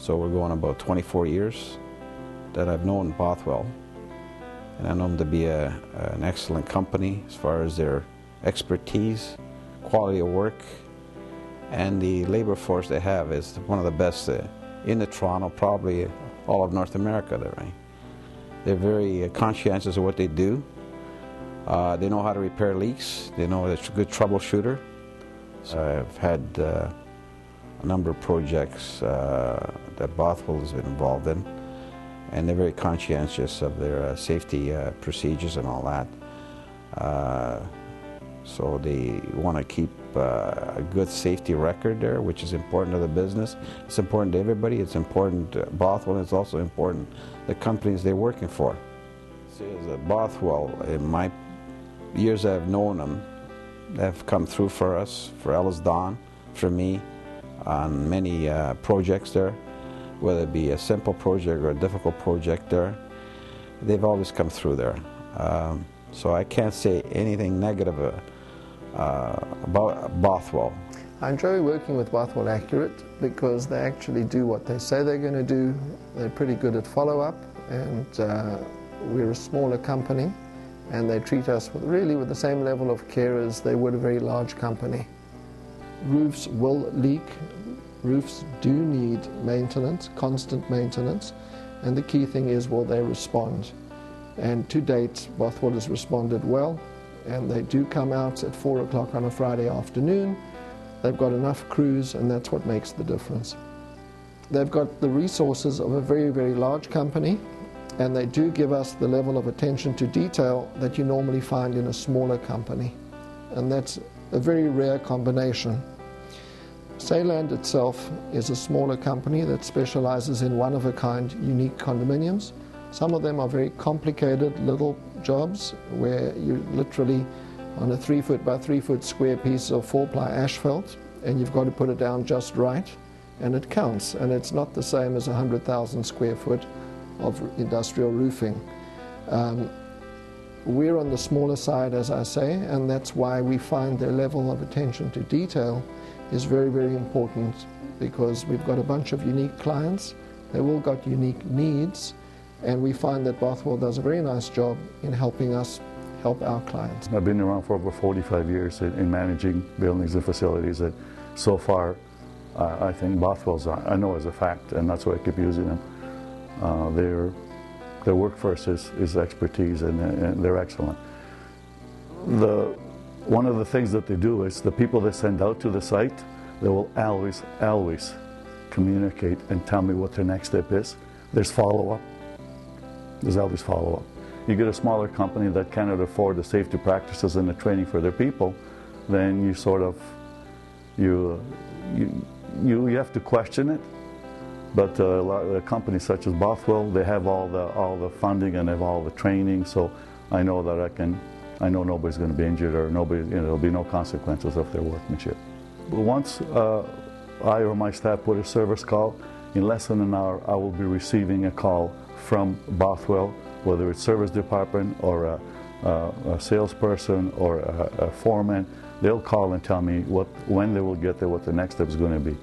So we're going about 24 years that I've known Bothwell. And I know them to be an excellent company as far as their expertise, quality of work, and the labor force they have is one of the best in the Toronto, probably all of North America. They're very conscientious of what they do. They know how to repair leaks. They know they're a good troubleshooter. So I've had a number of projects that Bothwell has been involved in, and they're very conscientious of their safety procedures and all that. So they want to keep a good safety record there, which is important to the business. It's important to everybody. It's important to Bothwell, and it's also important the companies they're working for. Bothwell, in my years I've known them, have come through for us, for Ellis Don, for me, on many projects there, whether it be a simple project or a difficult project there. They've always come through there. So I can't say anything negative about Bothwell. I enjoy working with Bothwell Accurate because they actually do what they say they're going to do. They're pretty good at follow-up, and we're a smaller company, and they treat us with the same level of care as they would a very large company. Roofs will leak. Roofs do need maintenance, constant maintenance, and the key thing is, will they respond? And to date, Bothwell has responded well, and they do come out at 4 o'clock on a Friday afternoon. They've got enough crews, and that's what makes the difference. They've got the resources of a very, very large company, and they do give us the level of attention to detail that you normally find in a smaller company. And that's a very rare combination. Sayland itself is a smaller company that specializes in one-of-a-kind, unique condominiums. Some of them are very complicated little jobs where you're literally on a 3-foot by 3-foot square piece of 4-ply asphalt, and you've got to put it down just right, and it counts. And it's not the same as 100,000 square foot of industrial roofing. We're on the smaller side, as I say, and that's why we find their level of attention to detail is very, very important, because we've got a bunch of unique clients. They've all got unique needs, and we find that Bothwell does a very nice job in helping us help our clients. I've been around for over 45 years in managing buildings and facilities, and so far I think Bothwell's, I know as a fact, and that's why I keep using them. Their workforce is expertise, and they're excellent. One of the things that they do is the people they send out to the site, they will always communicate and tell me what their next step is. There's follow-up. There's always follow-up. You get a smaller company that cannot afford the safety practices and the training for their people, then you sort of, you have to question it. But a company such as Bothwell, they have all the funding and have all the training, so I know that I know nobody's going to be injured, or there'll be no consequences of their workmanship. Once I or my staff put a service call, in less than an hour I will be receiving a call from Bothwell, whether it's service department or a salesperson or a foreman. They'll call and tell me when they will get there, what the next step is going to be.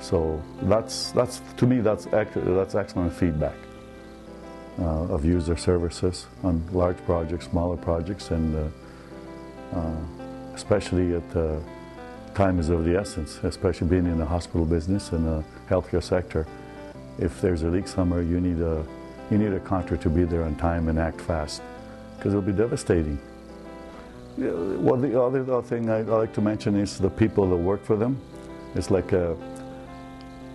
So that's to me that's excellent feedback. I've used their services on large projects, smaller projects, and especially at time is of the essence, especially being in the hospital business and the healthcare sector. If there's a leak somewhere, you need a contractor to be there on time and act fast, because it'll be devastating. Well, the other thing I like to mention is the people that work for them. It's like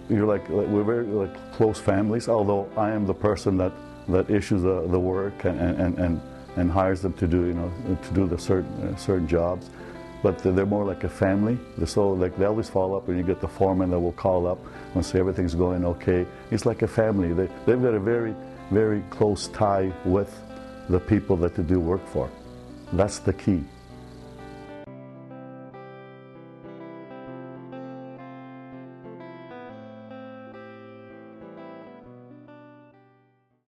we're very close families. Although I am the person that issues the work and hires them to do the certain jobs, but they're more like a family. So they always follow up, and you get the foreman that will call up and say everything's going okay. It's like a family. They've got a very, very close tie with the people that they do work for. That's the key.